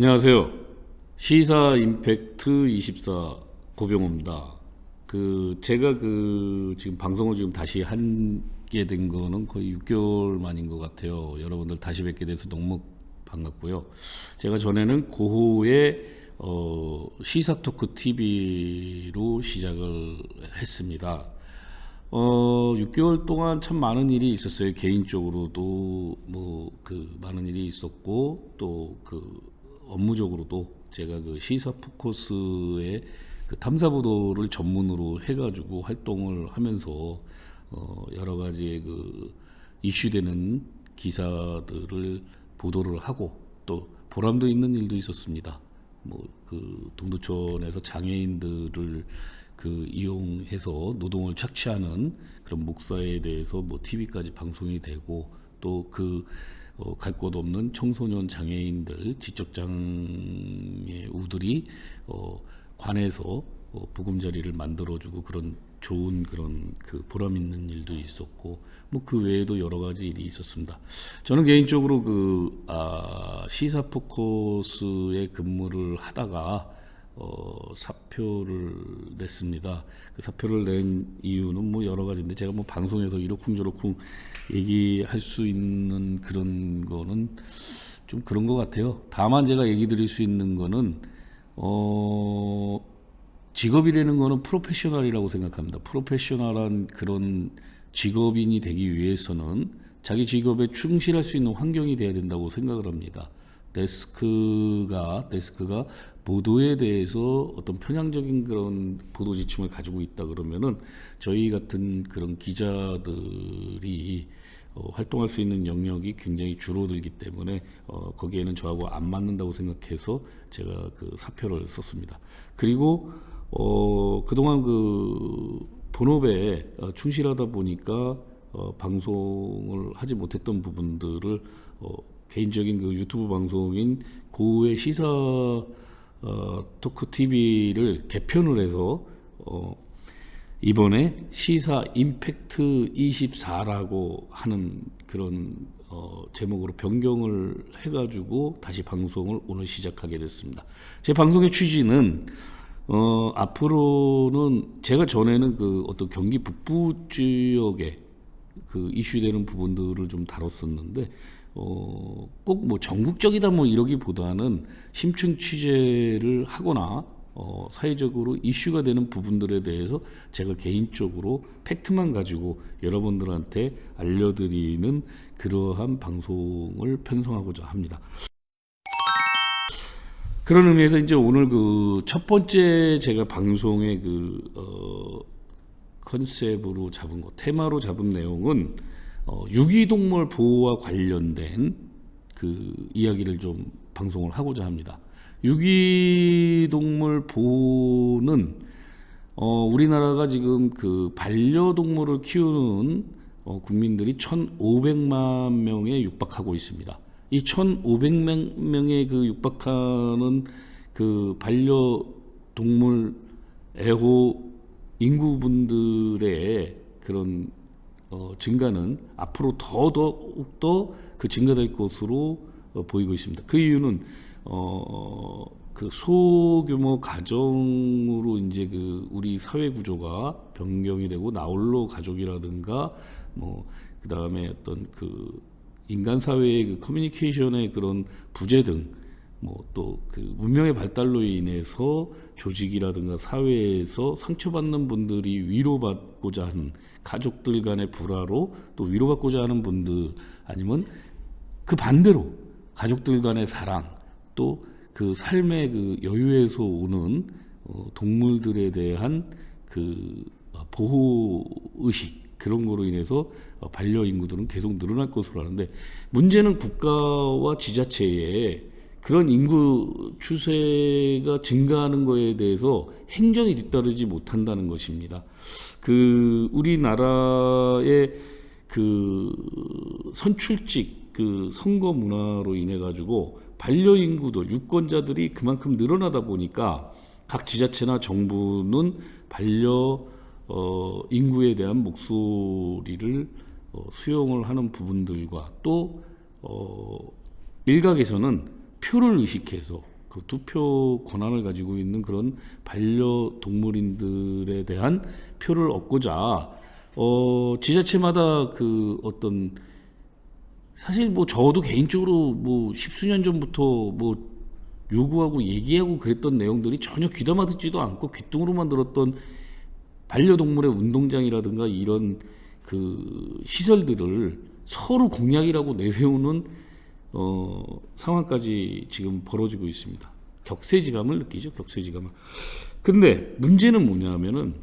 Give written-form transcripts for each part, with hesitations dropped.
안녕하세요. 시사 임팩트 24 고병호입니다. 제가 지금 방송을 지금 다시 하게 된 거는 거의 6개월 만인 것 같아요. 여러분들 다시 뵙게 돼서 너무 반갑고요. 제가 전에는 고호의 시사 토크 TV로 시작을 했습니다. 6개월 동안 참 많은 일이 있었어요. 개인적으로도 많은 일이 있었고 또 업무적으로도 제가 시사 포커스의 탐사 보도를 전문으로 해가지고 활동을 하면서 여러 가지의 이슈되는 기사들을 보도를 하고 또 보람도 있는 일도 있었습니다. 동두천에서 장애인들을 이용해서 노동을 착취하는 그런 목사에 대해서 TV까지 방송이 되고 또 갈 곳 없는 청소년 장애인들 지적장애 우들이 관에서 보금자리를 만들어주고 그런 좋은 그런 보람 있는 일도 있었고 그 외에도 여러 가지 일이 있었습니다. 저는 개인적으로 시사 포커스에 근무를 하다가 사표를 냈습니다. 사표를 낸 이유는 여러 가지인데 제가 방송에서 이러쿵저러쿵 얘기할 수 있는 그런 거는 좀 그런 것 같아요. 다만 제가 얘기 드릴 수 있는 거는 직업이라는 거는 프로페셔널이라고 생각합니다. 프로페셔널한 그런 직업인이 되기 위해서는 자기 직업에 충실할 수 있는 환경이 돼야 된다고 생각을 합니다. 데스크가 보도에 대해서 어떤 편향적인 그런 보도 지침을 가지고 있다 그러면은 저희 같은 그런 기자들이 활동할 수 있는 영역이 굉장히 줄어들기 때문에 거기에는 저하고 안 맞는다고 생각해서 제가 사표를 썼습니다. 그리고 그동안 본업에 충실하다 보니까 방송을 하지 못했던 부분들을 개인적인 유튜브 방송인 고우의 시사 토크 TV를 개편을 해서 이번에 시사 임팩트 24라고 하는 그런 제목으로 변경을 해가지고 다시 방송을 오늘 시작하게 됐습니다. 제 방송의 취지는 앞으로는 제가 전에는 어떤 경기 북부 지역에 이슈되는 부분들을 좀 다뤘었는데 꼭 전국적이다 이러기보다는 심층 취재를 하거나 사회적으로 이슈가 되는 부분들에 대해서 제가 개인적으로 팩트만 가지고 여러분들한테 알려드리는 그러한 방송을 편성하고자 합니다. 그런 의미에서 이제 오늘 첫 번째 제가 방송의 컨셉으로 잡은 테마로 잡은 내용은 유기동물 보호와 관련된 이야기를 좀 방송을 하고자 합니다. 유기동물 보호는 우리나라가 지금 반려동물을 키우는 국민들이 1,500만 명에 육박하고 있습니다. 이 1,500명에 육박하는 반려동물 애호 인구분들의 그런 증가는 앞으로 더욱더 증가될 것으로 보이고 있습니다. 그 이유는 소규모 가정으로 이제 우리 사회 구조가 변경이 되고 나홀로 가족이라든가 그 다음에 어떤 인간 사회의 커뮤니케이션의 그런 부재 등 또 문명의 발달로 인해서 조직이라든가 사회에서 상처받는 분들이 위로받고자 하는 가족들 간의 불화로 또 위로받고자 하는 분들 아니면 반대로 가족들 간의 사랑 또 삶의 여유에서 오는 동물들에 대한 보호 의식 그런 거로 인해서 반려 인구들은 계속 늘어날 것으로 하는데 문제는 국가와 지자체에 그런 인구 추세가 증가하는 것에 대해서 행정이 뒤따르지 못한다는 것입니다. 우리나라의 선출직 선거 문화로 인해 가지고 반려 인구들 유권자들이 그만큼 늘어나다 보니까 각 지자체나 정부는 반려 인구에 대한 목소리를 수용을 하는 부분들과 또 일각에서는 표를 의식해서 그 투표 권한을 가지고 있는 그런 반려동물인들에 대한 표를 얻고자 지자체마다 그 어떤 사실 뭐 저도 개인적으로 뭐 십수년 전부터 뭐 요구하고 얘기하고 그랬던 내용들이 전혀 귀담아 듣지도 않고 귓등으로만 들었던 반려동물의 운동장이라든가 이런 그 시설들을 서로 공약이라고 내세우는 상황까지 지금 벌어지고 있습니다. 격세지감을 느끼죠. 격세지감을. 근데 문제는 뭐냐면은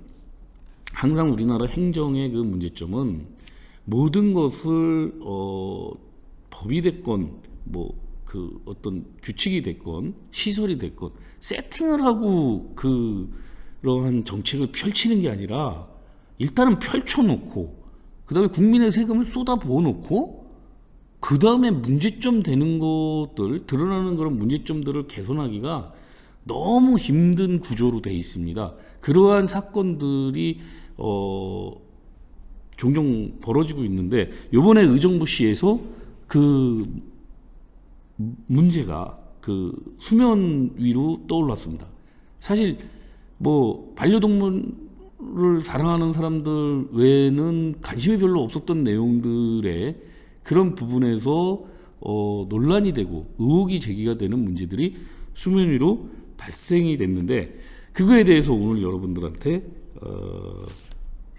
항상 우리나라 행정의 그 문제점은 모든 것을 법이 됐건 뭐 그 어떤 규칙이 됐건 시설이 됐건 세팅을 하고 그러한 정책을 펼치는 게 아니라 일단은 펼쳐놓고 그 다음에 국민의 세금을 쏟아부어 놓고 그 다음에 문제점 되는 것들, 드러나는 그런 문제점들을 개선하기가 너무 힘든 구조로 되어 있습니다. 그러한 사건들이 종종 벌어지고 있는데 이번에 의정부시에서 그 문제가 그 수면 위로 떠올랐습니다. 사실 뭐 반려동물을 사랑하는 사람들 외에는 관심이 별로 없었던 내용들의 그런 부분에서 논란이 되고 의혹이 제기가 되는 문제들이 수면 위로 발생이 됐는데 그거에 대해서 오늘 여러분들한테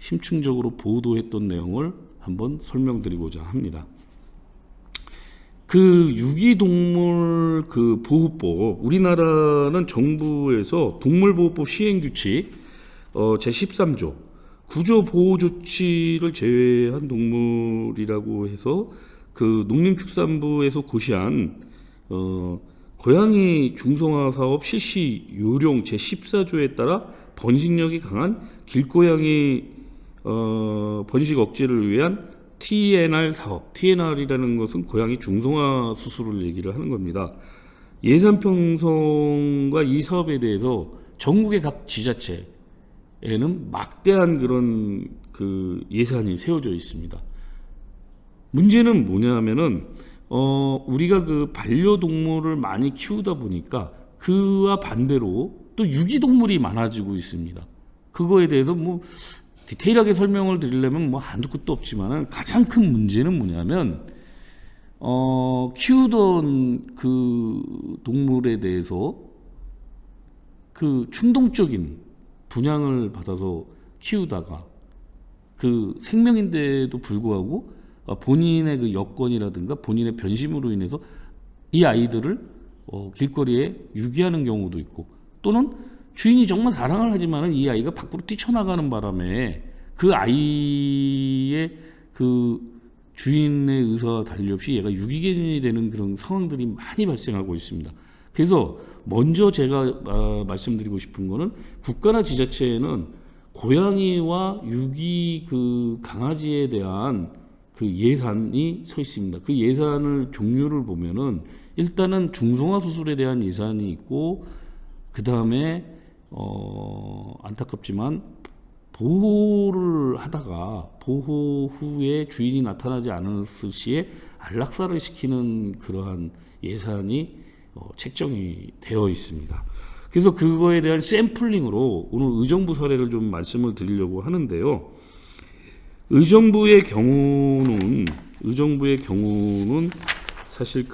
심층적으로 보도했던 내용을 한번 설명드리고자 합니다. 그 유기동물 그 보호법, 우리나라는 정부에서 동물보호법 시행규칙 제13조 구조보호조치를 제외한 동물이라고 해서 그 농림축산부에서 고시한 고양이 중성화 사업 실시 요령 제14조에 따라 번식력이 강한 길고양이 번식 억제를 위한 TNR 사업, TNR이라는 것은 고양이 중성화 수술을 얘기를 하는 겁니다. 예산 편성과 이 사업에 대해서 전국의 각 지자체에는 막대한 그런 그 예산이 세워져 있습니다. 문제는 뭐냐면은 우리가 그 반려동물을 많이 키우다 보니까 그와 반대로 또 유기동물이 많아지고 있습니다. 그거에 대해서 뭐 디테일하게 설명을 드리려면 뭐 한두 끝도 없지만은 가장 큰 문제는 뭐냐면 키우던 그 동물에 대해서 그 충동적인 분양을 받아서 키우다가 그 생명인데도 불구하고 본인의 그 여건이라든가 본인의 변심으로 인해서 이 아이들을 길거리에 유기하는 경우도 있고 또는 주인이 정말 사랑을 하지만은 이 아이가 밖으로 뛰쳐나가는 바람에 그 아이의 그 주인의 의사와 달리 없이 얘가 유기견이 되는 그런 상황들이 많이 발생하고 있습니다. 그래서 먼저 제가 말씀드리고 싶은 거는 국가나 지자체에는 고양이와 유기 그 강아지에 대한 그 예산이 서 있습니다. 그 예산을 종류를 보면은 일단은 중성화 수술에 대한 예산이 있고 그 다음에 안타깝지만 보호를 하다가 보호 후에 주인이 나타나지 않았을 시에 안락사를 시키는 그러한 예산이 책정이 되어 있습니다. 그래서 그거에 대한 샘플링으로 오늘 의정부 사례를 좀 말씀을 드리려고 하는데요. 의정부의 경우는 사실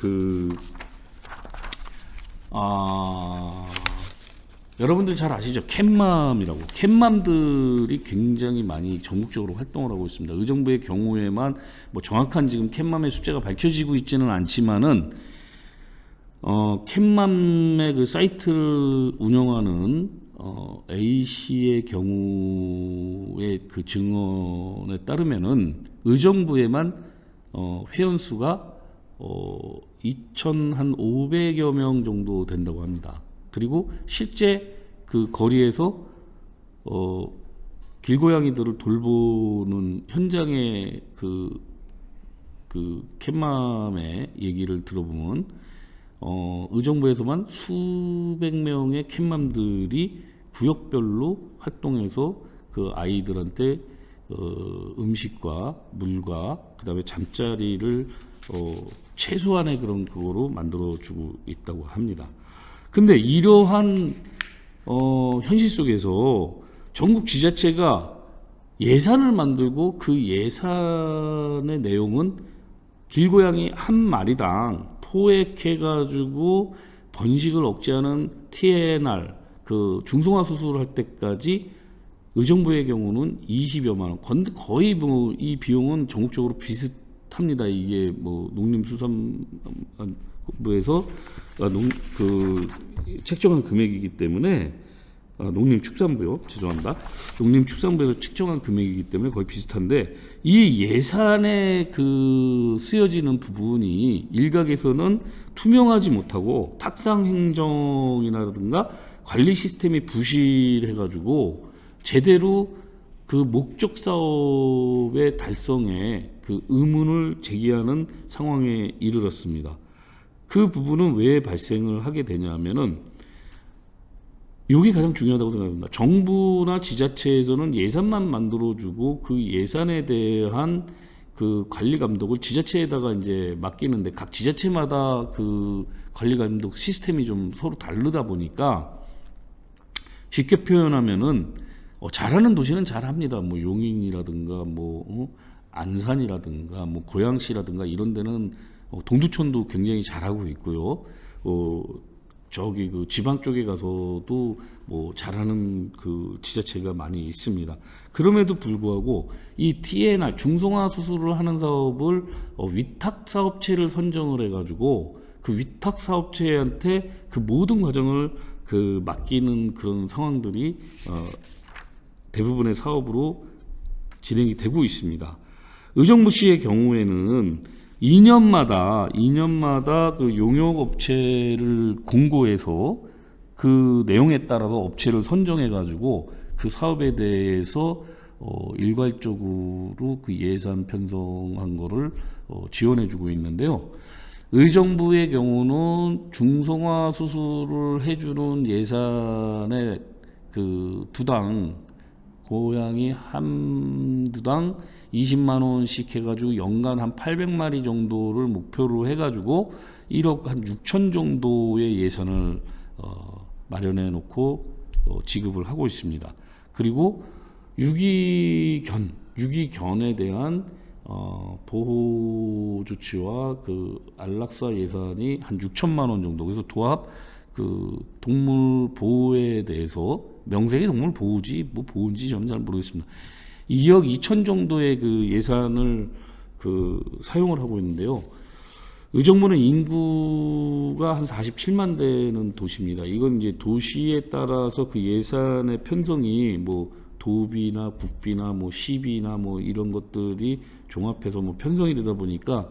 여러분들 잘 아시죠? 캣맘이라고. 캣맘들이 굉장히 많이 전국적으로 활동을 하고 있습니다. 의정부의 경우에만 뭐 정확한 지금 캣맘의 숫자가 밝혀지고 있지는 않지만은 캣맘의 그 사이트를 운영하는 A씨의 경우의 그 증언에 따르면은 의정부에만 회원 수가 2,500여 명 정도 된다고 합니다. 그리고 실제 그 거리에서 길고양이들을 돌보는 현장의 그 캣맘의 얘기를 들어보면 의정부에서만 수백 명의 캣맘들이 구역별로 활동해서 그 아이들한테 음식과 물과 그다음에 잠자리를 최소한의 그런 그거로 만들어주고 있다고 합니다. 근데 이러한 현실 속에서 전국 지자체가 예산을 만들고 그 예산의 내용은 길고양이 한 마리당 포획해가지고 번식을 억제하는 TNR 그 중성화 수술을 할 때까지 의정부의 경우는 20여만 원. 거의 뭐 이 비용은 전국적으로 비슷합니다. 이게 뭐 농림수산부에서 책정한 금액이기 때문에 농림축산부요. 죄송합니다. 농림축산부에서 책정한 금액이기 때문에 거의 비슷한데 이 예산에 쓰여지는 부분이 일각에서는 투명하지 못하고 탁상 행정이라든가 관리 시스템이 부실해가지고 제대로 그 목적 사업의 달성에 그 의문을 제기하는 상황에 이르렀습니다. 그 부분은 왜 발생을 하게 되냐면은 이게 가장 중요하다고 생각합니다. 정부나 지자체에서는 예산만 만들어주고 그 예산에 대한 그 관리 감독을 지자체에다가 이제 맡기는데 각 지자체마다 그 관리 감독 시스템이 좀 서로 다르다 보니까 쉽게 표현하면은 잘하는 도시는 잘합니다. 뭐 용인이라든가 뭐 안산이라든가 뭐 고양시라든가 이런 데는 동두천도 굉장히 잘하고 있고요. 저기 그 지방 쪽에 가서도 뭐 잘하는 그 지자체가 많이 있습니다. 그럼에도 불구하고 이 TNR 중성화 수술을 하는 사업을 위탁 사업체를 선정을 해가지고 그 위탁 사업체한테 그 모든 과정을 그 맡기는 그런 상황들이 대부분의 사업으로 진행이 되고 있습니다. 의정부시의 경우에는 2년마다 그 용역업체를 공고해서 그 내용에 따라서 업체를 선정해 가지고 그 사업에 대해서 일괄적으로 그 예산 편성한 거를 지원해 주고 있는데요. 의정부의 경우는 중성화 수술을 해주는 예산의 그 두당 고양이 한두당 20만 원씩 해가지고 연간 한 800마리 정도를 목표로 해가지고 1억 한 6천 정도의 예산을 마련해 놓고 지급을 하고 있습니다. 그리고 유기견에 대한 보호 조치와 그 안락사 예산이 한 6천만 원 정도. 그래서 도합 그 동물 보호에 대해서 명색이 동물 보호지 뭐 보호인지 저는 잘 모르겠습니다. 2억 2천 정도의 그 예산을 사용을 하고 있는데요. 의정부는 인구가 한 47만 되는 도시입니다. 이건 이제 도시에 따라서 그 예산의 편성이 뭐 도비나 국비나 뭐 시비나 뭐 이런 것들이 종합해서 뭐 편성이 되다 보니까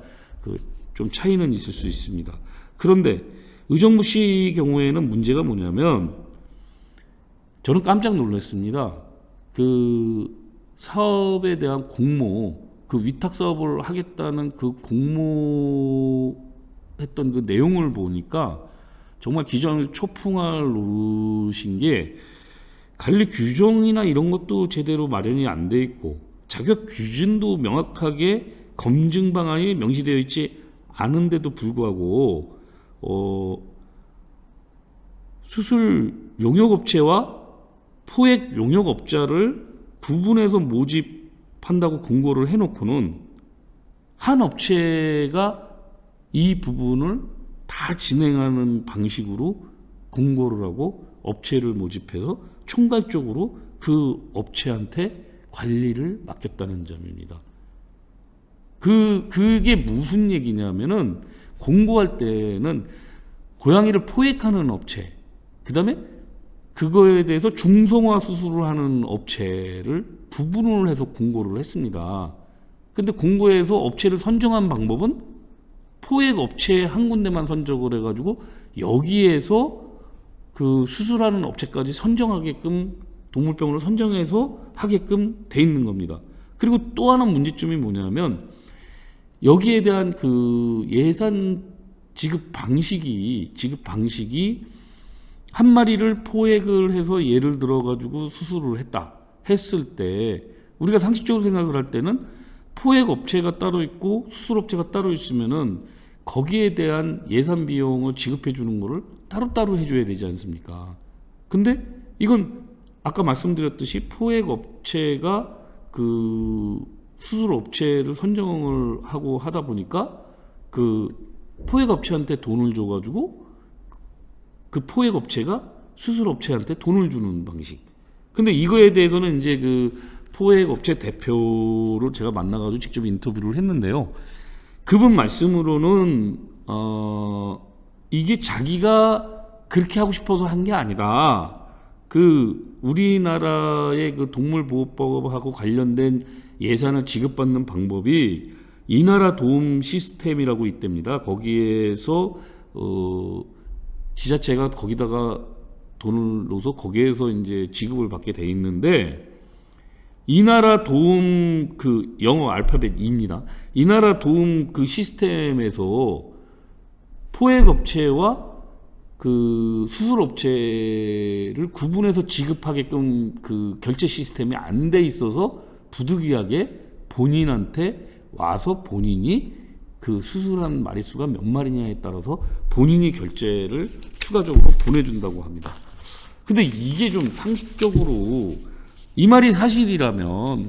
좀 차이는 있을 수 있습니다. 그런데 의정부시 경우에는 문제가 뭐냐면 저는 깜짝 놀랐습니다. 사업에 대한 공모, 위탁 사업을 하겠다는 공모했던 그 내용을 보니까 정말 기존을 초풍할 노릇인 게 관리 규정이나 이런 것도 제대로 마련이 안 돼 있고 자격 기준도 명확하게 검증 방안이 명시되어 있지 않은데도 불구하고 수술 용역업체와 포획 용역업자를 구분해서 모집한다고 공고를 해놓고는 한 업체가 이 부분을 다 진행하는 방식으로 공고를 하고 업체를 모집해서 총괄적으로 그 업체한테 관리를 맡겼다는 점입니다. 그게 무슨 얘기냐면은 공고할 때는 고양이를 포획하는 업체, 그 다음에 그거에 대해서 중성화 수술을 하는 업체를 구분을 해서 공고를 했습니다. 근데 공고에서 업체를 선정한 방법은 포획 업체 한 군데만 선정을 해가지고 여기에서 그 수술하는 업체까지 선정하게끔 동물병원을 선정해서 하게끔 돼 있는 겁니다. 그리고 또 하나 문제점이 뭐냐면 여기에 대한 그 예산 지급 방식이 한 마리를 포획을 해서 예를 들어 가지고 수술을 했을 때 우리가 상식적으로 생각을 할 때는 포획 업체가 따로 있고 수술 업체가 따로 있으면은 거기에 대한 예산 비용을 지급해 주는 거를 따로따로 해줘야 되지 않습니까? 근데 이건 아까 말씀드렸듯이 포획 업체가 그 수술 업체를 선정을 하고 하다 보니까 그 포획 업체한테 돈을 줘가지고 그 포획 업체가 수술 업체한테 돈을 주는 방식. 근데 이거에 대해서는 이제 그 포획 업체 대표를 제가 만나가지고 직접 인터뷰를 했는데요. 그분 말씀으로는 이게 자기가 그렇게 하고 싶어서 한 게 아니다. 그 우리나라의 그 동물보호법하고 관련된 예산을 지급받는 방법이 이 나라 도움 시스템이라고 있답니다. 거기에서 지자체가 거기다가 돈을 넣어서 거기에서 이제 지급을 받게 돼 있는데, 이 나라 도움 그 영어 알파벳 E입니다. 이 나라 도움 그 시스템에서 포획 업체와 그 수술 업체를 구분해서 지급하게끔 그 결제 시스템이 안 돼 있어서 부득이하게 본인한테 와서 본인이 그 수술한 마리수가 몇 마리냐에 따라서 본인이 결제를 추가적으로 보내준다고 합니다. 근데 이게 좀 상식적으로 이 말이 사실이라면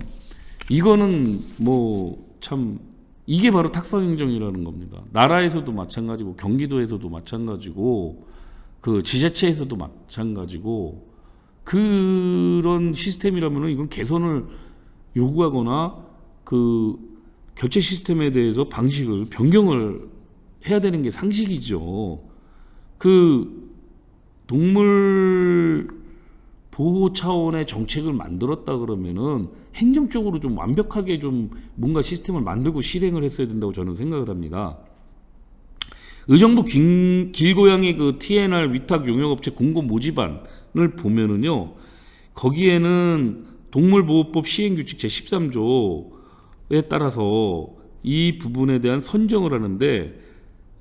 이거는 뭐 참 이게 바로 탁상행정이라는 겁니다. 나라에서도 마찬가지고 경기도에서도 마찬가지고 그 지자체에서도 마찬가지고 그런 시스템이라면 이건 개선을 요구하거나 그 결제 시스템에 대해서 방식을 변경을 해야 되는 게 상식이죠. 그 동물 보호 차원의 정책을 만들었다 그러면은 행정적으로 좀 완벽하게 좀 뭔가 시스템을 만들고 실행을 했어야 된다고 저는 생각을 합니다. 의정부 길고양이 그 TNR 위탁 용역업체 공고 모집안을 보면은요, 거기에는 동물보호법 시행규칙 제13조에 따라서 이 부분에 대한 선정을 하는데,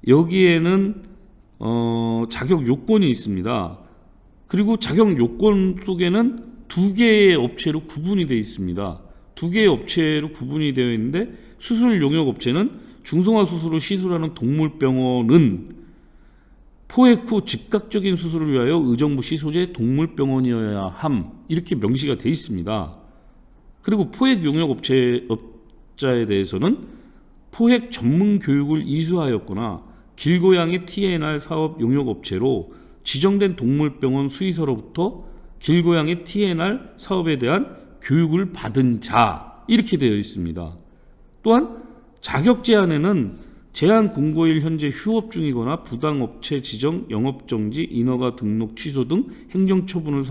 여기에는 자격 요건이 있습니다. 그리고 자격 요건 속에는 두 개의 업체로 구분이 되어 있습니다. 두 개의 업체로 구분이 되어 있는데, 수술 용역 업체는 중성화 수술을 시술하는 동물병원은 포획 후 즉각적인 수술을 위하여 의정부 시 소재 동물병원이어야 함, 이렇게 명시가 되어 있습니다. 그리고 포획 용역 업자에 대해서는 포획 전문 교육을 이수하였거나 길고양이 TNR 사업 용역 업체로 지정된 동물병원 수의사로부터 길고양이 TNR 사업에 대한 교육을 받은 자, 이렇게 되어 있습니다. 또한 자격 제한에는 제한 공고일 현재 휴업 중이거나 부당업체 지정, 영업정지, 인허가 등록 취소 등 행정처분을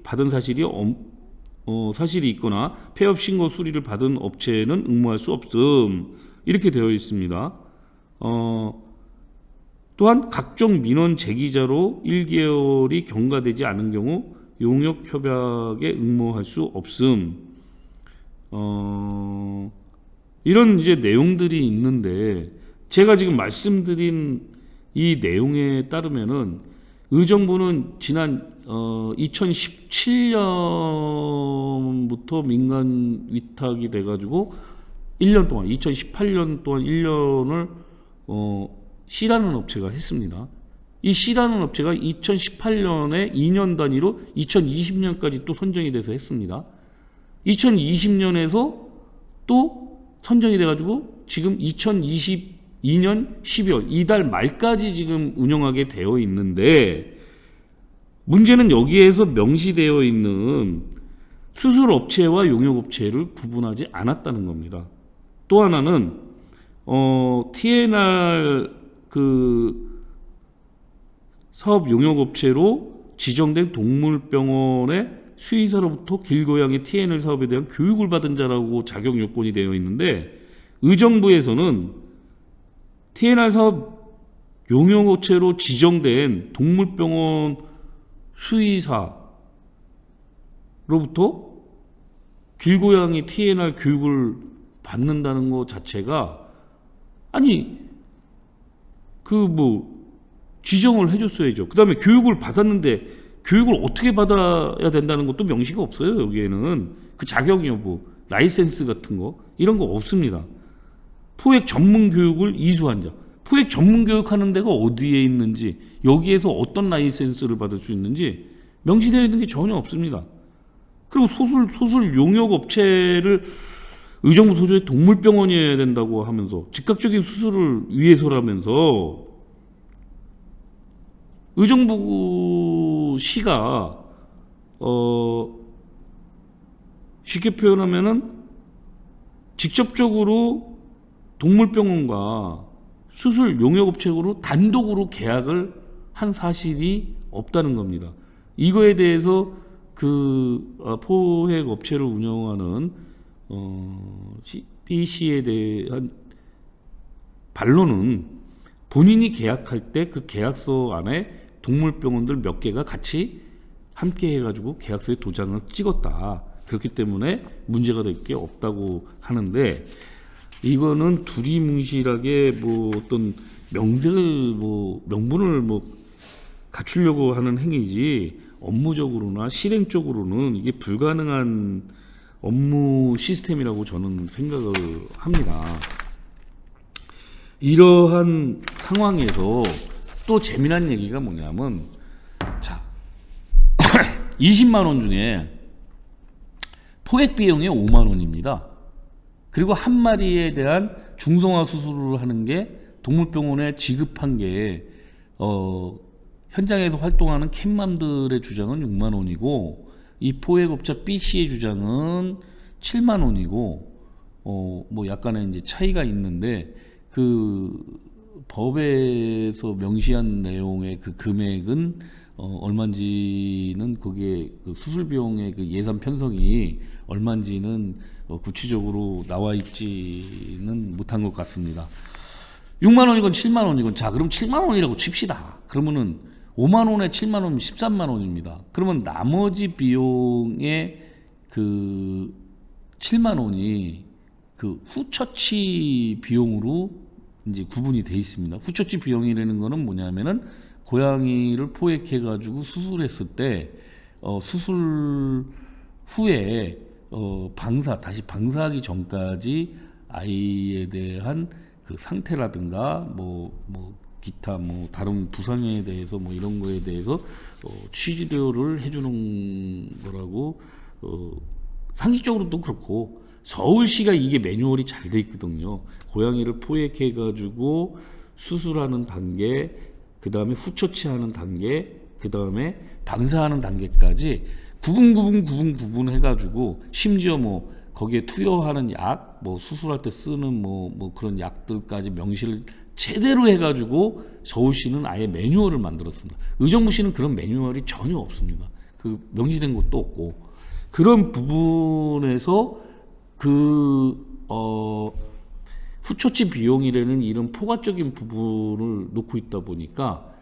받은 사실이 있거나 폐업 신고 수리를 받은 업체는 응모할 수 없음, 이렇게 되어 있습니다. 또한 각종 민원 제기자로 1개월이 경과되지 않은 경우 용역협약에 응모할 수 없음. 이런 이제 내용들이 있는데, 제가 지금 말씀드린 이 내용에 따르면은 의정부는 지난 2017년부터 민간 위탁이 돼가지고 1년 동안, 2018년 동안 1년을 C라는 업체가 했습니다. 이 C라는 업체가 2018년에 2년 단위로 2020년까지 또 선정이 돼서 했습니다. 2020년에서 또 선정이 돼가지고 지금 2022년 12월 이달 말까지 지금 운영하게 되어 있는데, 문제는 여기에서 명시되어 있는 수술업체와 용역업체를 구분하지 않았다는 겁니다. 또 하나는 TNR 그 사업 용역업체로 지정된 동물병원의 수의사로부터 길고양이 TNR 사업에 대한 교육을 받은 자라고 자격 요건이 되어 있는데, 의정부에서는 TNR 사업 용역업체로 지정된 동물병원 수의사로부터 길고양이 TNR 교육을 받는다는 것 자체가, 아니 지정을 해줬어야죠. 그 다음에 교육을 받았는데 교육을 어떻게 받아야 된다는 것도 명시가 없어요. 여기에는 그 자격 여부, 라이센스 같은 거 이런 거 없습니다. 포획 전문 교육을 이수한 자, 포획 전문 교육하는 데가 어디에 있는지, 여기에서 어떤 라이센스를 받을 수 있는지 명시되어 있는 게 전혀 없습니다. 그리고 소술 용역 업체를 의정부 소재의 동물병원이어야 된다고 하면서, 즉각적인 수술을 위해서라면서 의정부시가 쉽게 표현하면은 직접적으로 동물병원과 수술 용역업체로 단독으로 계약을 한 사실이 없다는 겁니다. 이거에 대해서 포획 업체를 운영하는 B씨에 대한 반론은, 본인이 계약할 때 그 계약서 안에 동물병원들 몇 개가 같이 함께 해가지고 계약서에 도장을 찍었다. 그렇기 때문에 문제가 될 게 없다고 하는데, 이거는 두리뭉실하게 어떤 명분을 갖추려고 하는 행위지, 업무적으로나 실행적으로는 이게 불가능한 업무 시스템이라고 저는 생각을 합니다. 이러한 상황에서 또 재미난 얘기가 뭐냐면, 자, 20만 원 중에 포획 비용이 5만 원입니다. 그리고 한 마리에 대한 중성화 수술을 하는 게 동물병원에 지급한 게 현장에서 활동하는 캣맘들의 주장은 6만 원이고, 이 포획업자 B씨의 주장은 7만 원이고, 약간의 이제 차이가 있는데, 법에서 명시한 내용의 그 금액은 얼마인지는, 거기에 수술 비용의 예산 편성이 얼마인지는 구체적으로 나와 있지는 못한 것 같습니다. 6만 원이건 7만 원이건, 자, 그럼 7만 원이라고 칩시다. 그러면은 5만 원에 7만 원이면 13만 원입니다. 그러면 나머지 비용의 7만 원이 후처치 비용으로 이제 구분이 돼 있습니다. 후처치 비용이라는 거는 뭐냐면은, 고양이를 포획해가지고 수술했을 때 수술 후에 다시 방사하기 전까지 아이에 대한 상태라든가 기타 다른 부상에 대해서 이런 거에 대해서 취지료를 해주는 거라고, 상식적으로도 그렇고 서울시가 이게 매뉴얼이 잘 돼 있거든요. 고양이를 포획해가지고 수술하는 단계, 그 다음에 후처치하는 단계, 그 다음에 방사하는 단계까지 구분 해가지고, 심지어 거기에 투여하는 약, 수술할 때 쓰는 그런 약들까지 명시를 제대로 해가지고 서울시는 아예 매뉴얼을 만들었습니다. 의정부시는 그런 매뉴얼이 전혀 없습니다. 명시된 것도 없고, 그런 부분에서 후처치 비용이라는 이런 포괄적인 부분을 놓고 있다 보니까,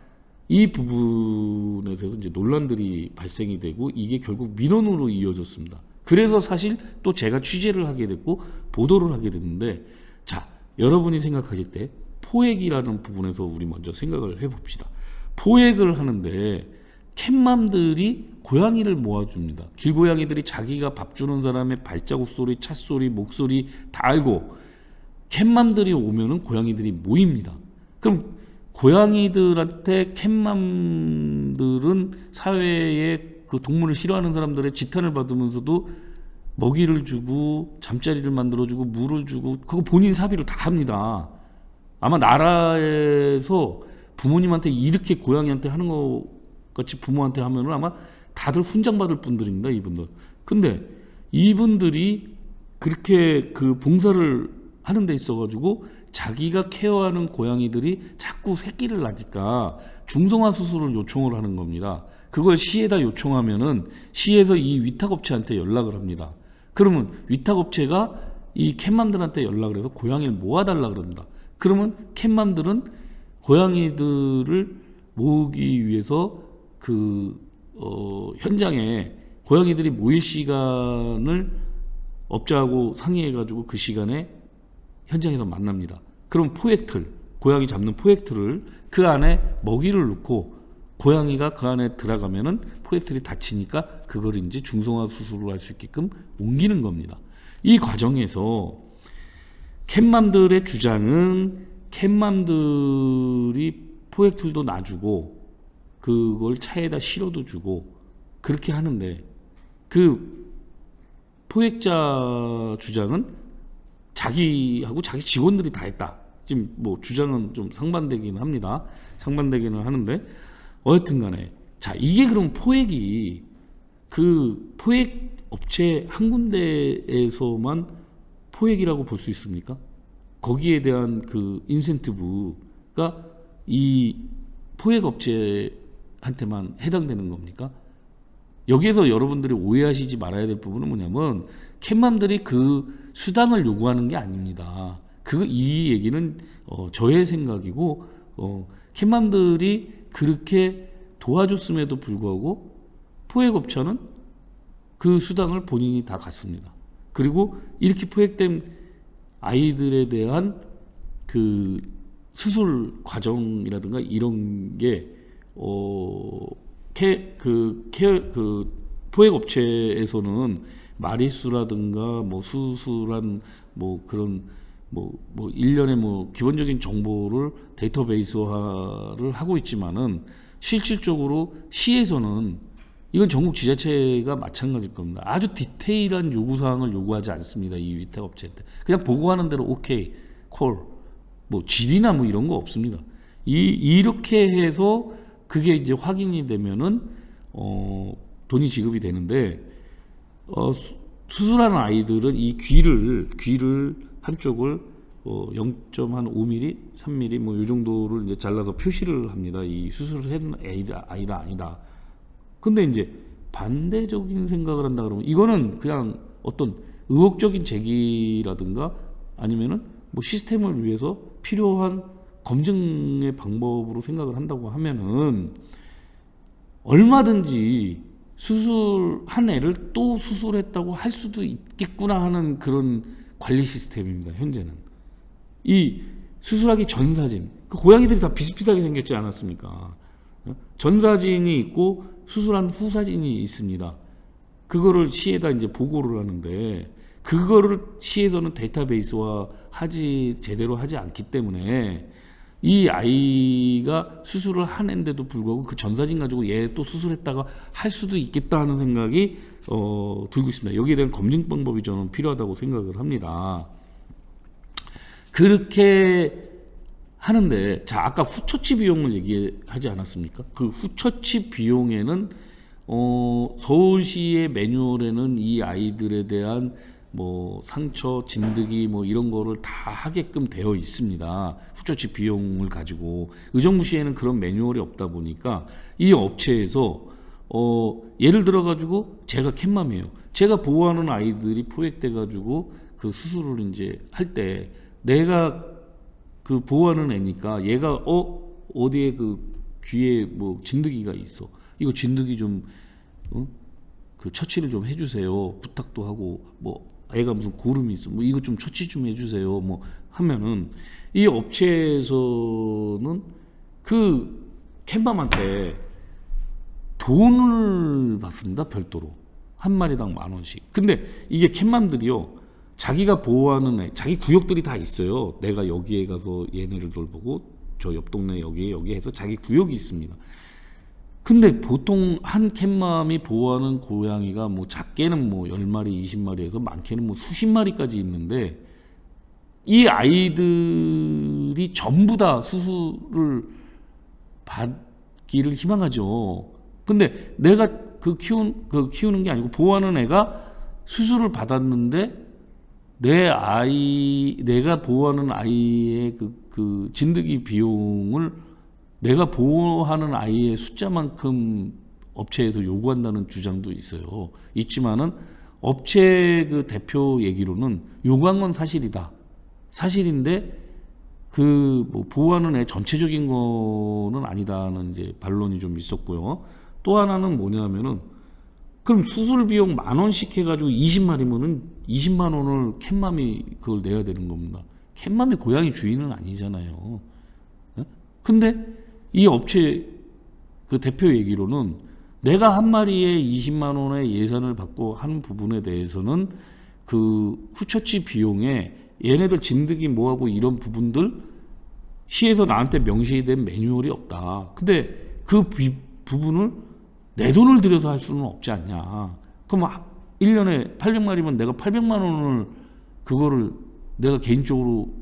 이 부분에서 이제 논란들이 발생이 되고, 이게 결국 민원으로 이어졌습니다. 그래서 사실 또 제가 취재를 하게 됐고 보도를 하게 됐는데, 자, 여러분이 생각하실 때 포획이라는 부분에서 우리 먼저 생각을 해봅시다. 포획을 하는데 캣맘들이 고양이를 모아줍니다. 길고양이들이 자기가 밥 주는 사람의 발자국 소리, 찻소리, 목소리 다 알고, 캣맘들이 오면은 고양이들이 모입니다. 그럼 고양이들한테 캣맘들은 사회에 동물을 싫어하는 사람들의 지탄을 받으면서도 먹이를 주고 잠자리를 만들어주고 물을 주고, 그거 본인 사비로 다 합니다. 아마 나라에서 부모님한테 이렇게 고양이한테 하는 것 같이 부모한테 하면은 아마 다들 훈장받을 분들입니다, 이분들. 근데 이분들이 그렇게 봉사를 하는 데 있어가지고 자기가 케어하는 고양이들이 자꾸 새끼를 낳으니까 중성화 수술을 요청을 하는 겁니다. 그걸 시에다 요청하면은 시에서 이 위탁업체한테 연락을 합니다. 그러면 위탁업체가 이 캣맘들한테 연락을 해서 고양이를 모아달라 그럽니다. 그러면 캣맘들은 고양이들을 모으기 위해서 현장에 고양이들이 모일 시간을 업자하고 상의해가지고 그 시간에 현장에서 만납니다. 그럼 포획틀, 고양이 잡는 포획틀을 그 안에 먹이를 넣고, 고양이가 그 안에 들어가면은 포획틀이 닫히니까 그걸 이제 중성화 수술을 할 수 있게끔 옮기는 겁니다. 이 과정에서 캣맘들의 주장은 캣맘들이 포획틀도 놔주고 그걸 차에다 실어도 주고 그렇게 하는데 그 포획자 주장은 자기하고 자기 직원들이 다 했다. 지금 뭐 주장은 좀 상반되긴 합니다. 상반되기는 하는데 어쨌든 간에 자 이게 그럼 포획이 그 포획 업체 한 군데에서만 포획이라고 볼 수 있습니까? 거기에 대한 그 인센티브가 이 포획 업체한테만 해당되는 겁니까? 여기에서 여러분들이 오해하시지 말아야 될 부분은 뭐냐면 캣맘들이 그 수당을 요구하는 게 아닙니다. 이 얘기는 저의 생각이고 캣맘들이 그렇게 도와줬음에도 불구하고 포획업체는 그 수당을 본인이 다 갖습니다. 그리고 이렇게 포획된 아이들에 대한 그 수술 과정이라든가 이런 게 포획 업체에서는 마리수라든가 뭐 수술한 뭐 그런 뭐 일련의 뭐 기본적인 정보를 데이터베이스화를 하고 있지만은 실질적으로 시에서는 이건 전국 지자체가 마찬가지일 겁니다. 아주 디테일한 요구사항을 요구하지 않습니다. 이 위탁 업체한테. 그냥 보고하는 대로 오케이, 콜, 뭐 GD나 뭐 이런 거 없습니다. 이렇게 해서 그게 이제 확인이 되면은 돈이 지급이 되는데 수술하는 아이들은 이 귀를 한쪽을 0.5mm, 3mm 뭐 이 정도를 이제 잘라서 표시를 합니다. 이 수술을 했나 아이다 아니다. 근데 이제 반대적인 생각을 한다 그러면 이거는 그냥 어떤 의혹적인 제기라든가 아니면은 뭐 시스템을 위해서 필요한 검증의 방법으로 생각을 한다고 하면은 얼마든지 수술한 애를 또 수술했다고 할 수도 있겠구나 하는 그런 관리 시스템입니다. 현재는 이 수술하기 전 사진, 그 고양이들이 다 비슷비슷하게 생겼지 않았습니까? 전 사진이 있고 수술한 후 사진이 있습니다. 그거를 시에다 이제 보고를 하는데 그거를 시에서는 데이터베이스화 제대로 하지 않기 때문에 이 아이가 수술을 한 애인데도 불구하고 그 전 사진 가지고 얘 또 수술했다가 할 수도 있겠다 하는 생각이 들고 있습니다. 여기에 대한 검증 방법이 저는 필요하다고 생각을 합니다. 그렇게 하는데 자 아까 후처치 비용을 얘기하지 않았습니까? 그 후처치 비용에는 서울시의 매뉴얼에는 이 아이들에 대한 뭐 상처, 진드기 뭐 이런 거를 다 하게끔 되어 있습니다. 후처치 비용을 가지고 의정부시에는 그런 매뉴얼이 없다 보니까 이 업체에서 예를 들어 가지고 제가 캣맘이에요. 제가 보호하는 아이들이 포획돼 가지고 그 수술을 이제 할 때 내가 그 보호하는 애니까 얘가 어디에 그 귀에 뭐 진드기가 있어. 이거 진드기 좀 그 처치를 좀 해주세요. 부탁도 하고 뭐 애가 무슨 고름이 있어. 뭐 이거 좀 처치 좀 해주세요. 뭐 하면은 이 업체에서는 그 캣맘한테 돈을 받습니다. 별도로 한 마리당 10,000원씩. 근데 이게 캣맘들이요. 자기가 보호하는 애, 자기 구역들이 다 있어요. 내가 여기에 가서 얘네를 돌보고 저 옆 동네 여기에 해서 자기 구역이 있습니다. 근데 보통 한 캣맘이 보호하는 고양이가 뭐 작게는 뭐 10마리, 20마리에서 많게는 뭐 수십 마리까지 있는데 이 아이들이 전부 다 수술을 받기를 희망하죠. 근데 내가 키우는 게 아니고 보호하는 애가 수술을 받았는데 내가 보호하는 아이의 그 진드기 비용을 내가 보호하는 아이의 숫자만큼 업체에서 요구한다는 주장도 있어요. 있지만은 업체 그 대표 얘기로는 요구한 건 사실이다. 사실인데 그 뭐 보호하는 애 전체적인 거는 아니다는 이제 반론이 좀 있었고요. 또 하나는 뭐냐면은 그럼 수술 비용 10,000원씩 해가지고 20마리면은 20만 원을 캣맘이 그걸 내야 되는 겁니다. 캣맘이 고양이 주인은 아니잖아요. 근데 이 업체 그 대표 얘기로는 내가 한 마리에 20만 원의 예산을 받고 하는 부분에 대해서는 그 후처치 비용에 얘네들 진드기 뭐하고 이런 부분들 시에서 나한테 명시된 매뉴얼이 없다. 근데 그 부분을 내 돈을 들여서 할 수는 없지 않냐. 그럼 1년에 800마리면 내가 800만 원을 그거를 내가 개인적으로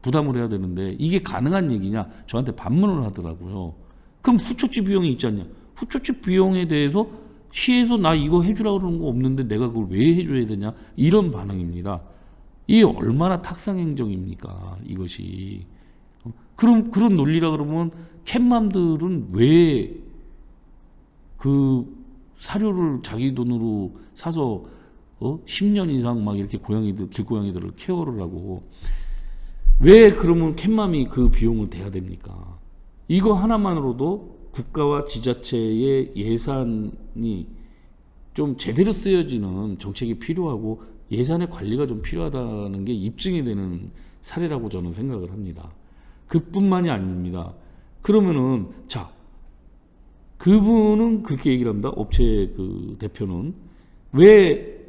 부담을 해야 되는데 이게 가능한 얘기냐? 저한테 반문을 하더라고요. 그럼 후처치 비용이 있지 않냐? 후처치 비용에 대해서 시에서 나 이거 해주라고 그러는 거 없는데 내가 그걸 왜 해줘야 되냐? 이런 반응입니다. 이게 얼마나 탁상행정입니까? 이것이. 그럼 그런 논리라 그러면 캣맘들은 왜 그 사료를 자기 돈으로 사서 10년 이상 막 이렇게 길고양이들을 케어를 하고 왜 그러면 캣맘이 그 비용을 대야 됩니까? 이거 하나만으로도 국가와 지자체의 예산이 좀 제대로 쓰여지는 정책이 필요하고 예산의 관리가 좀 필요하다는 게 입증이 되는 사례라고 저는 생각을 합니다. 그뿐만이 아닙니다. 그러면은 자, 그분은 그렇게 얘기를 합니다. 업체 그 대표는 왜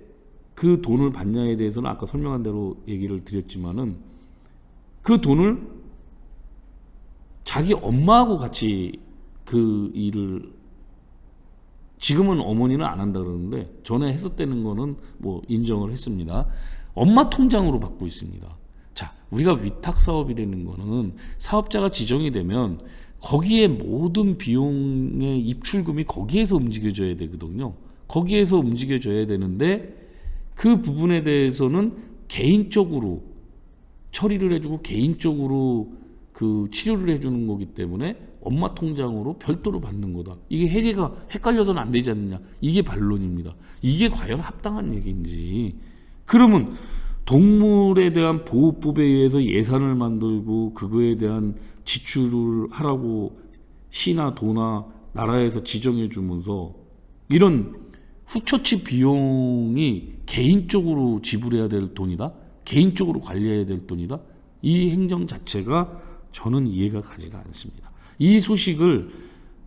그 돈을 받냐에 대해서는 아까 설명한 대로 얘기를 드렸지만은 그 돈을 자기 엄마하고 같이 그 일을 지금은 어머니는 안 한다 그러는데 전에 했었다는 거는 뭐 인정을 했습니다. 엄마 통장으로 받고 있습니다. 자, 우리가 위탁 사업이라는 거는 사업자가 지정이 되면 거기에 모든 비용의 입출금이 거기에서 움직여져야 되거든요. 거기에서 움직여져야 되는데 그 부분에 대해서는 개인적으로 처리를 해주고 개인적으로 그 치료를 해주는 거기 때문에 엄마 통장으로 별도로 받는 거다. 이게 회계가 헷갈려서는 안 되지 않느냐. 이게 반론입니다. 이게 과연 합당한 얘기인지. 그러면 동물에 대한 보호법에 의해서 예산을 만들고 그거에 대한 지출을 하라고 시나 도나 나라에서 지정해 주면서 이런 후처치 비용이 개인적으로 지불해야 될 돈이다. 개인적으로 관리해야 될 돈이다. 이 행정 자체가 저는 이해가 가지가 않습니다. 이 소식을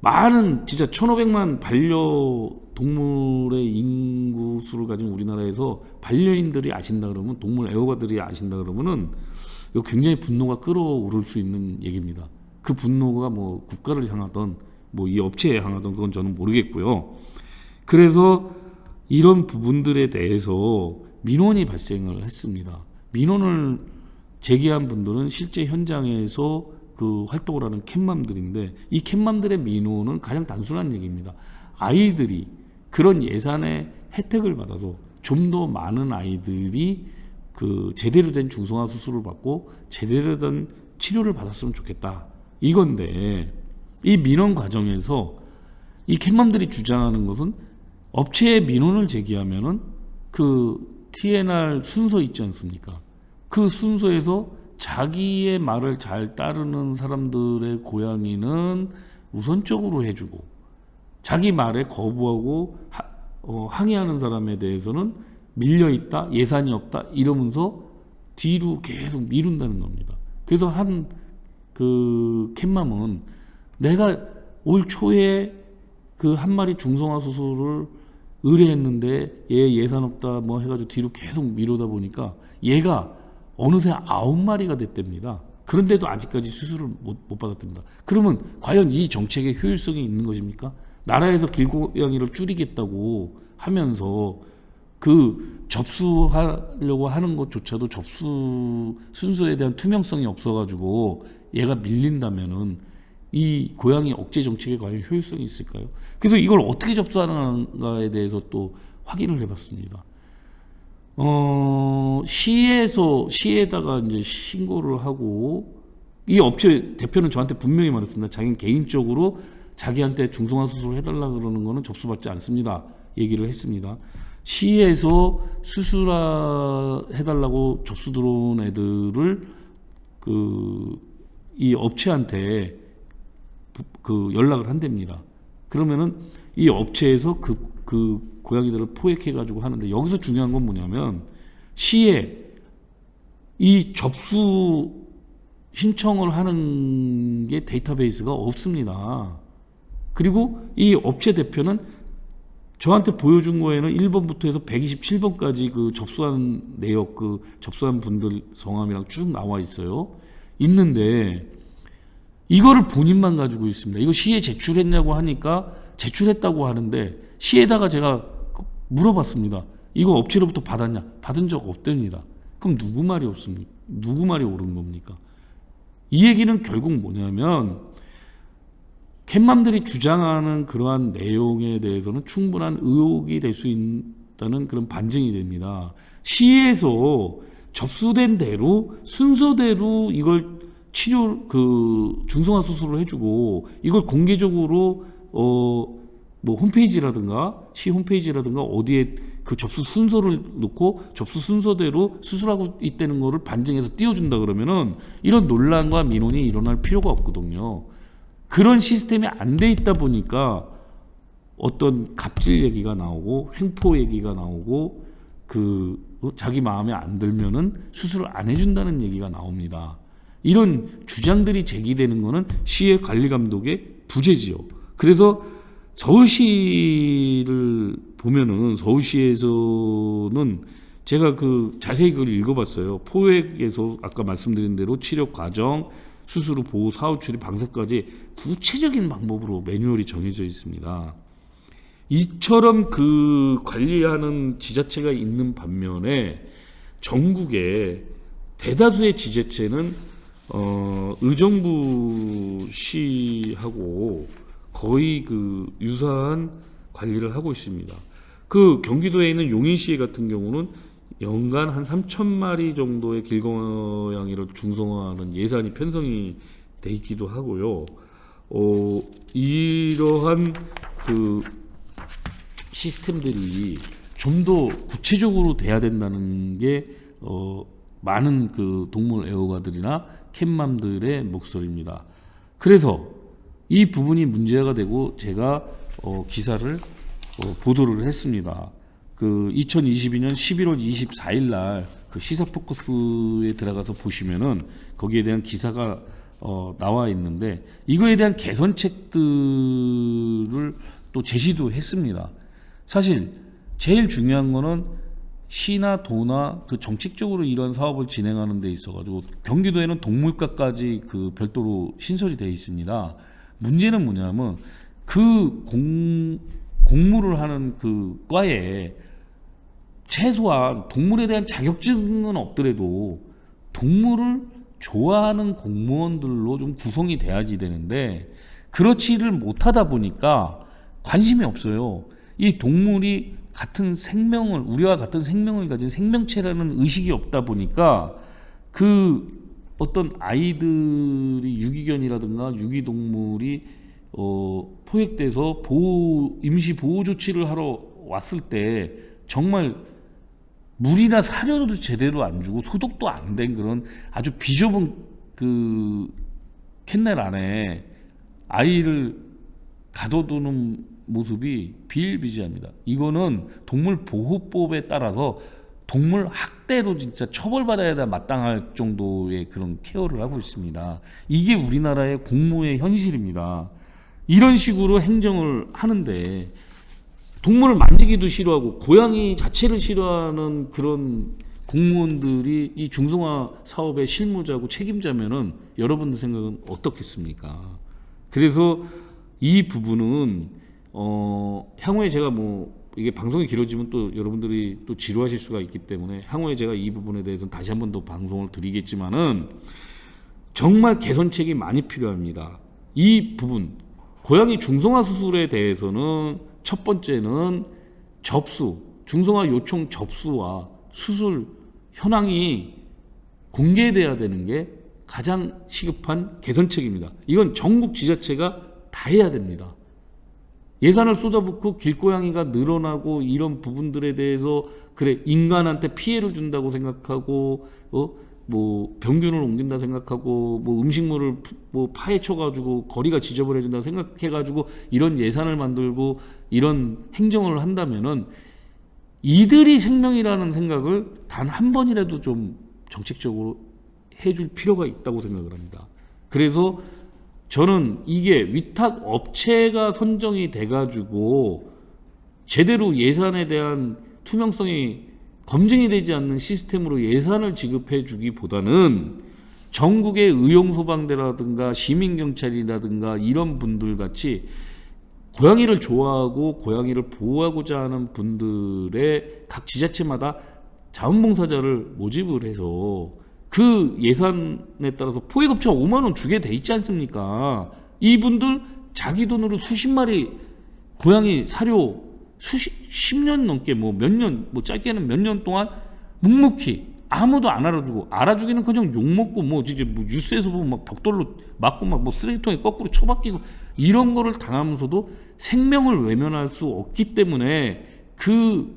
많은 진짜 1,500만 반려동물의 인구수를 가진 우리나라에서 반려인들이 아신다 그러면 동물 애호가들이 아신다 그러면은 이거 굉장히 분노가 끌어오를 수 있는 얘기입니다. 그 분노가 뭐 국가를 향하던 뭐 이 업체에 향하던 그건 저는 모르겠고요. 그래서 이런 부분들에 대해서 민원이 발생을 했습니다. 민원을 제기한 분들은 실제 현장에서 그 활동을 하는 캣맘들인데 이 캣맘들의 민원은 가장 단순한 얘기입니다. 아이들이 그런 예산의 혜택을 받아서 좀 더 많은 아이들이 그 제대로 된 중성화 수술을 받고 제대로 된 치료를 받았으면 좋겠다. 이건데 이 민원 과정에서 이 캣맘들이 주장하는 것은 업체에 민원을 제기하면은 그 TNR 순서 있지 않습니까? 그 순서에서 자기의 말을 잘 따르는 사람들의 고양이는 우선적으로 해주고 자기 말에 거부하고 항의하는 사람에 대해서는 밀려있다, 예산이 없다 이러면서 뒤로 계속 미룬다는 겁니다. 그래서 그 캣맘은 내가 올 초에 그 한 마리 중성화 수술을 의뢰했는데 얘 예산 없다 뭐 해가지고 뒤로 계속 미루다 보니까 얘가 어느새 9마리가 됐답니다. 그런데도 아직까지 수술을 못 받았답니다. 그러면 과연 이 정책의 효율성이 있는 것입니까? 나라에서 길고양이를 줄이겠다고 하면서 그 접수하려고 하는 것조차도 접수 순서에 대한 투명성이 없어가지고 얘가 밀린다면은 이 고양이 억제 정책에 과연 효율성이 있을까요? 그래서 이걸 어떻게 접수하는가에 대해서 또 확인을 해봤습니다. 시에다가 이제 신고를 하고 이 업체 대표는 저한테 분명히 말했습니다. 자기는 개인적으로 자기한테 중성화 수술을 해달라 그러는 거는 접수받지 않습니다. 얘기를 했습니다. 시에서 수술해달라고 접수 들어온 애들을 이 업체한테 그 연락을 한답니다. 그러면은 이 업체에서 그 고양이들을 포획해가지고 하는데 여기서 중요한 건 뭐냐면 시에 이 접수 신청을 하는 게 데이터베이스가 없습니다. 그리고 이 업체 대표는 저한테 보여준 거에는 1번부터 해서 127번까지 그 접수한 내역, 그 접수한 분들 성함이랑 쭉 나와 있어요. 있는데 이거를 본인만 가지고 있습니다. 이거 시에 제출했냐고 하니까 제출했다고 하는데 시에다가 제가 물어봤습니다. 이거 업체로부터 받았냐? 받은 적 없답니다. 그럼 누구 말이 없습니까? 누구 말이 옳은 겁니까? 이 얘기는 결국 뭐냐면 캣맘들이 주장하는 그러한 내용에 대해서는 충분한 의혹이 될 수 있다는 그런 반증이 됩니다. 시에서 접수된 대로 순서대로 이걸 치료 중성화 수술을 해주고 이걸 공개적으로 뭐 홈페이지라든가 시 홈페이지라든가 어디에 그 접수 순서를 놓고 접수 순서대로 수술하고 있다는 거를 반증해서 띄워준다 그러면은 이런 논란과 민원이 일어날 필요가 없거든요. 그런 시스템이 안 돼 있다 보니까 어떤 갑질 얘기가 나오고 횡포 얘기가 나오고 자기 마음에 안 들면은 수술을 안 해준다는 얘기가 나옵니다. 이런 주장들이 제기되는 거는 시의 관리 감독의 부재지요. 그래서 서울시를 보면은 서울시에서는 제가 자세히 그걸 읽어봤어요. 포획에서 아까 말씀드린 대로 치료 과정, 수술 후 보호, 사후 처리, 방사까지 구체적인 방법으로 매뉴얼이 정해져 있습니다. 이처럼 관리하는 지자체가 있는 반면에 전국에 대다수의 지자체는 의정부 시하고 거의 유사한 관리를 하고 있습니다. 경기도에 있는 용인시 같은 경우는 연간 한 3,000마리 정도의 길고양이를 중성화하는 예산이 편성이 돼 있기도 하고요. 이러한 시스템들이 좀 더 구체적으로 돼야 된다는 게 많은 동물 애호가들이나 캣맘들의 목소리입니다. 그래서 이 부분이 문제가 되고 제가 기사를 보도를 했습니다. 2022년 11월 24일 날 시사 포커스에 들어가서 보시면은 거기에 대한 기사가 나와 있는데 이거에 대한 개선책들을 또 제시도 했습니다. 사실 제일 중요한 거는 시나 도나 정책적으로 이런 사업을 진행하는 데 있어가지고 경기도에는 동물과까지 별도로 신설이 되어 있습니다. 문제는 뭐냐면 공무를 하는 과에 최소한 동물에 대한 자격증은 없더라도 동물을 좋아하는 공무원들로 좀 구성이 돼야지 되는데 그렇지를 못하다 보니까 관심이 없어요. 이 동물이 우리와 같은 생명을 가진 생명체라는 의식이 없다 보니까 어떤 아이들이 유기견이라든가 유기동물이 포획돼서 임시 보호 조치를 하러 왔을 때 정말 물이나 사료도 제대로 안 주고 소독도 안 된 그런 아주 비좁은 캔넬 안에 아이를 가둬두는 모습이 비일비재합니다. 이거는 동물보호법에 따라서 동물 학대로 진짜 처벌받아야 마땅할 정도의 그런 케어를 하고 있습니다. 이게 우리나라의 공무의 현실입니다. 이런 식으로 행정을 하는데 동물을 만지기도 싫어하고 고양이 자체를 싫어하는 그런 공무원들이 이 중성화 사업의 실무자고 책임자면은 여러분들 생각은 어떻겠습니까? 그래서 이 부분은 향후에 제가 이게 방송이 길어지면 또 여러분들이 또 지루하실 수가 있기 때문에 향후에 제가 이 부분에 대해서는 다시 한번 더 방송을 드리겠지만은 정말 개선책이 많이 필요합니다. 이 부분 고양이 중성화 수술에 대해서는 첫 번째는 중성화 요청 접수와 수술 현황이 공개돼야 되는 게 가장 시급한 개선책입니다. 이건 전국 지자체가 다 해야 됩니다. 예산을 쏟아붓고 길고양이가 늘어나고 이런 부분들에 대해서 인간한테 피해를 준다고 생각하고 병균을 옮긴다 생각하고 음식물을 파헤쳐가지고 거리가 지저분해진다 생각해가지고 이런 예산을 만들고 이런 행정을 한다면은 이들이 생명이라는 생각을 단 한 번이라도 좀 정책적으로 해줄 필요가 있다고 생각을 합니다. 그래서 저는 이게 위탁 업체가 선정이 돼가지고 제대로 예산에 대한 투명성이 검증이 되지 않는 시스템으로 예산을 지급해 주기보다는 전국의 의용소방대라든가 시민경찰이라든가 이런 분들 같이 고양이를 좋아하고 고양이를 보호하고자 하는 분들의 각 지자체마다 자원봉사자를 모집을 해서 그 예산에 따라서 포획업체가 5만 원 주게 돼 있지 않습니까? 이분들 자기 돈으로 수십 마리 고양이 사료 수십 10년 넘게 뭐 몇 년, 뭐 짧게는 몇 년 동안 묵묵히 아무도 안 알아주고, 알아주기는커녕 욕먹고 뭐 이제 뭐 뉴스에서 보면 막 벽돌로 맞고 막 뭐 쓰레기통에 거꾸로 처박히고 이런 거를 당하면서도 생명을 외면할 수 없기 때문에 그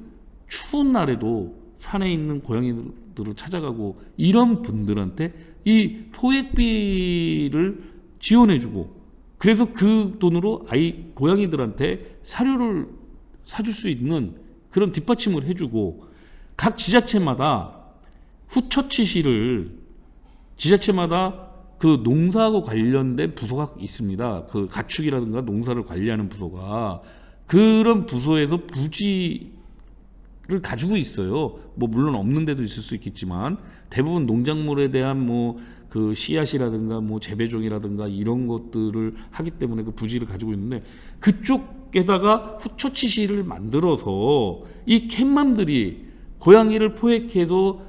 추운 날에도 산에 있는 고양이들을 찾아가고 이런 분들한테 이 포획비를 지원해주고, 그래서 그 돈으로 고양이들한테 사료를 사줄 수 있는 그런 뒷받침을 해주고, 각 지자체마다 후처치시를 지자체마다 그 농사하고 관련된 부서가 있습니다. 그 가축이라든가 농사를 관리하는 부서가 그런 부서에서 부지를 가지고 있어요. 뭐 물론 없는 데도 있을 수 있겠지만 대부분 농작물에 대한 뭐 그 씨앗이라든가 뭐 재배종이라든가 이런 것들을 하기 때문에 그 부지를 가지고 있는데, 그쪽에다가 후처치시를 만들어서 이 캣맘들이 고양이를 포획해서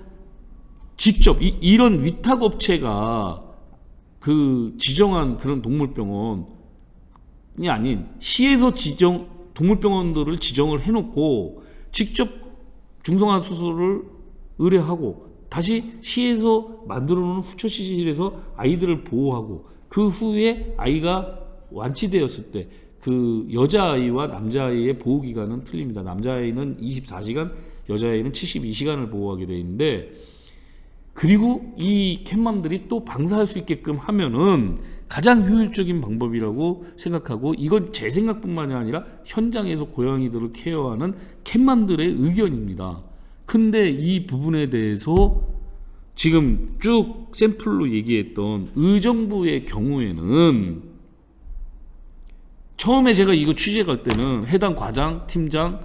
직접 이런 위탁업체가 그 지정한 그런 동물병원이 아닌 시에서 동물병원들을 지정을 해놓고 직접 중성화 수술을 의뢰하고 다시 시에서 만들어놓은 후처치실에서 아이들을 보호하고, 그 후에 아이가 완치되었을 때 그 여자아이와 남자아이의 보호기간은 틀립니다. 남자아이는 24시간, 여자아이는 72시간을 보호하게 되어 있는데, 그리고 이 캣맘들이 또 방사할 수 있게끔 하면은 가장 효율적인 방법이라고 생각하고, 이건 제 생각뿐만이 아니라 현장에서 고양이들을 케어하는 캣맘들의 의견입니다. 근데 이 부분에 대해서 지금 쭉 샘플로 얘기했던 의정부의 경우에는, 처음에 제가 이거 취재 갈 때는 해당 과장, 팀장,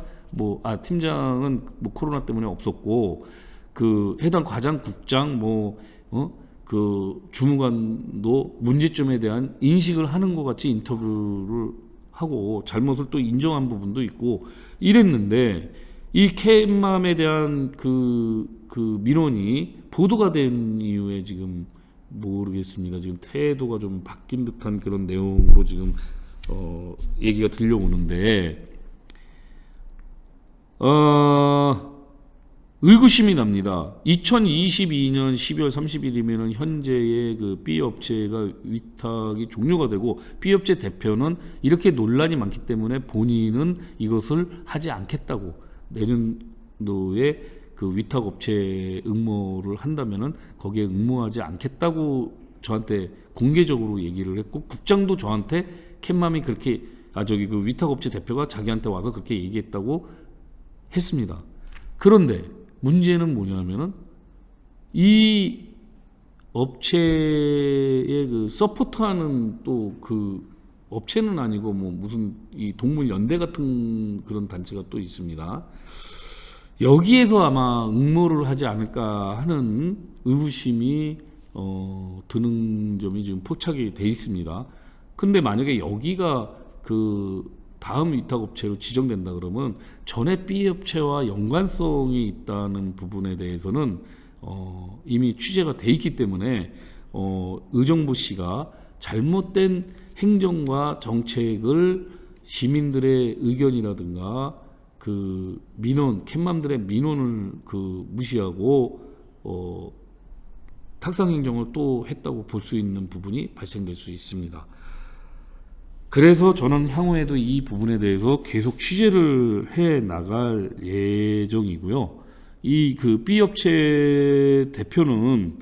팀장은 뭐 코로나 때문에 없었고, 그 해당 과장, 국장, 그 주무관도 문제점에 대한 인식을 하는 것 같이 인터뷰를 하고 잘못을 또 인정한 부분도 있고 이랬는데, 이 캣맘에 대한 그 민원이 보도가 된 이후에 지금 모르겠습니다. 지금 태도가 좀 바뀐 듯한 그런 내용으로 지금 얘기가 들려오는데, 의구심이 납니다. 2022년 12월 30일이면 현재의 그 B 업체가 위탁이 종료가 되고, B 업체 대표는 이렇게 논란이 많기 때문에 본인은 이것을 하지 않겠다고, 내년도에 그 위탁 업체에 응모를 한다면은 거기에 응모하지 않겠다고 저한테 공개적으로 얘기를 했고, 국장도 저한테 캣맘이 그렇게 그 위탁 업체 대표가 자기한테 와서 그렇게 얘기했다고 했습니다. 그런데 문제는 뭐냐면은 이 업체의 그 서포트하는 또 그 업체는 아니고 뭐 무슨 이 동물 연대 같은 그런 단체가 또 있습니다. 여기에서 아마 응모를 하지 않을까 하는 의구심이 드는 점이 지금 포착이 돼 있습니다. 근데 만약에 여기가 그 다음 위탁업체로 지정된다 그러면 전에 B업체와 연관성이 있다는 부분에 대해서는 이미 취재가 돼 있기 때문에 의정부 씨가 잘못된 행정과 정책을 시민들의 의견이라든가 그 민원, 캣맘들의 민원을 그 무시하고 탁상행정을 또 했다고 볼 수 있는 부분이 발생될 수 있습니다. 그래서 저는 향후에도 이 부분에 대해서 계속 취재를 해 나갈 예정이고요. 이 그 B 업체 대표는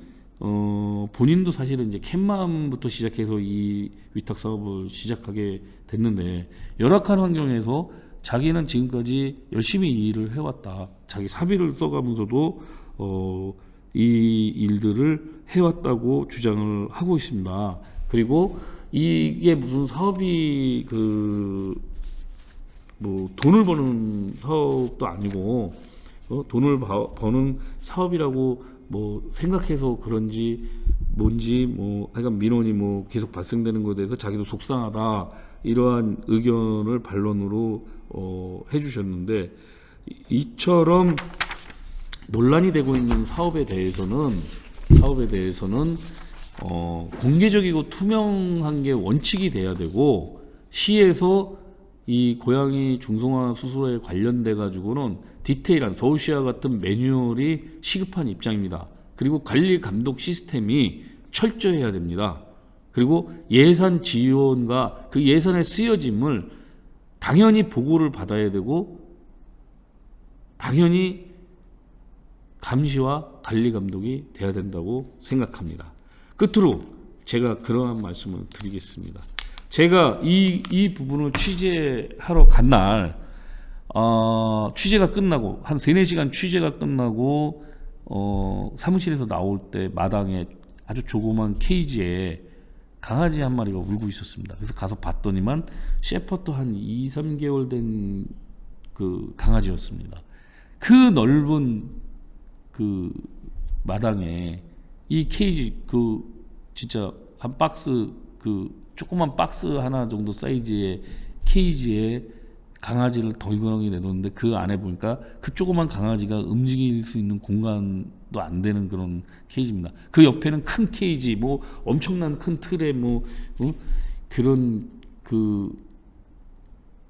본인도 사실은 이제 캣맘부터 시작해서 이 위탁 사업을 시작하게 됐는데, 열악한 환경에서 자기는 지금까지 열심히 일을 해왔다, 자기 사비를 써가면서도 이 일들을 해왔다고 주장을 하고 있습니다. 그리고 이게 무슨 사업이 뭐 돈을 버는 사업도 아니고 돈을 버는 사업이라고 뭐 생각해서 그런지 뭔지 뭐 하여간 민원이 뭐 계속 발생되는 것에 대해서 자기도 속상하다 이러한 의견을 반론으로 해주셨는데, 이처럼 논란이 되고 있는 사업에 대해서는 공개적이고 투명한 게 원칙이 돼야 되고, 시에서 이 고양이 중성화 수술에 관련돼 가지고는 디테일한 서울시와 같은 매뉴얼이 시급한 입장입니다. 그리고 관리 감독 시스템이 철저해야 됩니다. 그리고 예산 지원과 그 예산의 쓰여짐을 당연히 보고를 받아야 되고, 당연히 감시와 관리 감독이 돼야 된다고 생각합니다. 끝으로 제가 그러한 말씀을 드리겠습니다. 제가 이 부분을 취재하러 간 날, 취재가 끝나고 한 3-4시간 취재가 끝나고 사무실에서 나올 때 마당에 아주 조그만 케이지에 강아지 한 마리가 울고 있었습니다. 그래서 가서 봤더니만 셰퍼드 한 2-3개월 된 그 강아지였습니다. 그 넓은 그 마당에 이 케이지, 그 진짜 한 박스, 그 조그만 박스 하나 정도 사이즈의 케이지에 강아지를 덩그러니 내놓는데, 그 안에 보니까 그 조그만 강아지가 움직일 수 있는 공간도 안 되는 그런 케이지입니다. 그 옆에는 큰 케이지, 뭐 엄청난 큰 틀에 뭐 그런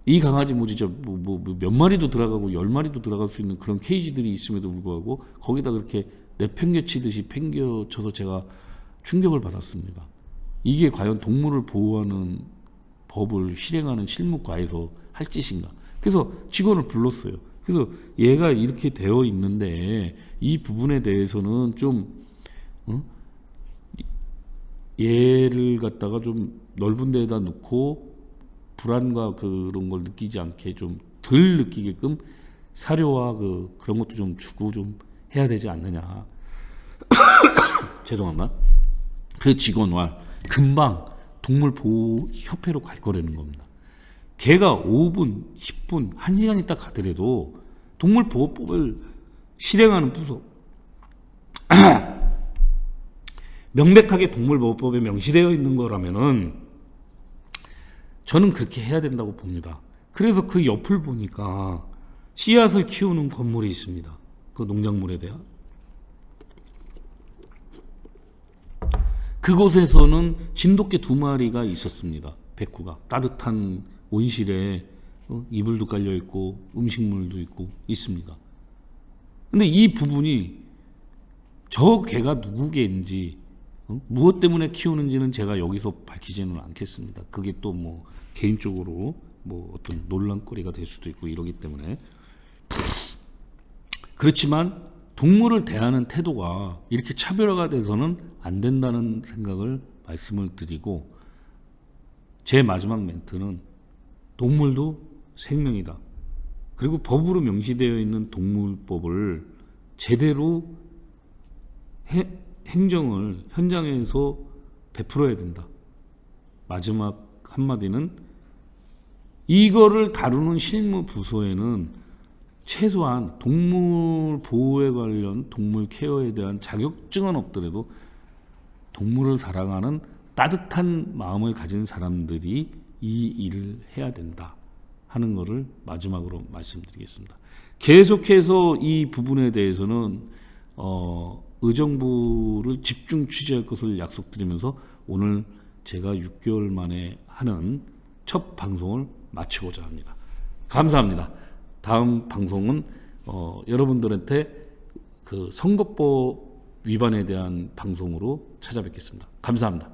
이 강아지 뭐 진짜 몇 마리도 들어가고 10마리도 들어갈 수 있는 그런 케이지들이 있음에도 불구하고 거기다 그렇게 내팽개치듯이 팽겨쳐서 제가 충격을 받았습니다. 이게 과연 동물을 보호하는 법을 실행하는 실무과에서 할 짓인가? 그래서 직원을 불렀어요. 그래서 얘가 이렇게 되어 있는데 이 부분에 대해서는 좀 얘를 갖다가 좀 넓은 데에다 놓고 불안과 그런 걸 느끼지 않게 좀 덜 느끼게끔 사료와 그런 것도 좀 주고 좀 해야 되지 않느냐. 죄송합니다. 그 직원과 금방 동물보호협회로 갈 거라는 겁니다. 걔가 5분, 10분, 1시간 있다 가더라도 동물보호법을 실행하는 부서, 명백하게 동물보호법에 명시되어 있는 거라면은 저는 그렇게 해야 된다고 봅니다. 그래서 그 옆을 보니까 씨앗을 키우는 건물이 있습니다. 그 농작물에 대한. 그곳에서는 진돗개 2마리가 있었습니다. 백구가 따뜻한 온실에 이불도 깔려 있고 음식물도 있고 있습니다. 근데 이 부분이 저 개가 누구 개인지 무엇 때문에 키우는지는 제가 여기서 밝히지는 않겠습니다. 그게 또 뭐 개인적으로 뭐 어떤 논란거리가 될 수도 있고 이러기 때문에. 그렇지만 동물을 대하는 태도가 이렇게 차별화가 돼서는 안 된다는 생각을 말씀을 드리고, 제 마지막 멘트는 동물도 생명이다. 그리고 법으로 명시되어 있는 동물법을 제대로 행정을 현장에서 베풀어야 된다. 마지막 한마디는 이거를 다루는 실무 부서에는 최소한 동물 보호에 관련 동물 케어에 대한 자격증은 없더라도 동물을 사랑하는 따뜻한 마음을 가진 사람들이 이 일을 해야 된다 하는 것을 마지막으로 말씀드리겠습니다. 계속해서 이 부분에 대해서는 의정부를 집중 취재할 것을 약속드리면서 오늘 제가 6개월 만에 하는 첫 방송을 마치고자 합니다. 감사합니다. 다음 방송은 여러분들한테 그 선거법 위반에 대한 방송으로 찾아뵙겠습니다. 감사합니다.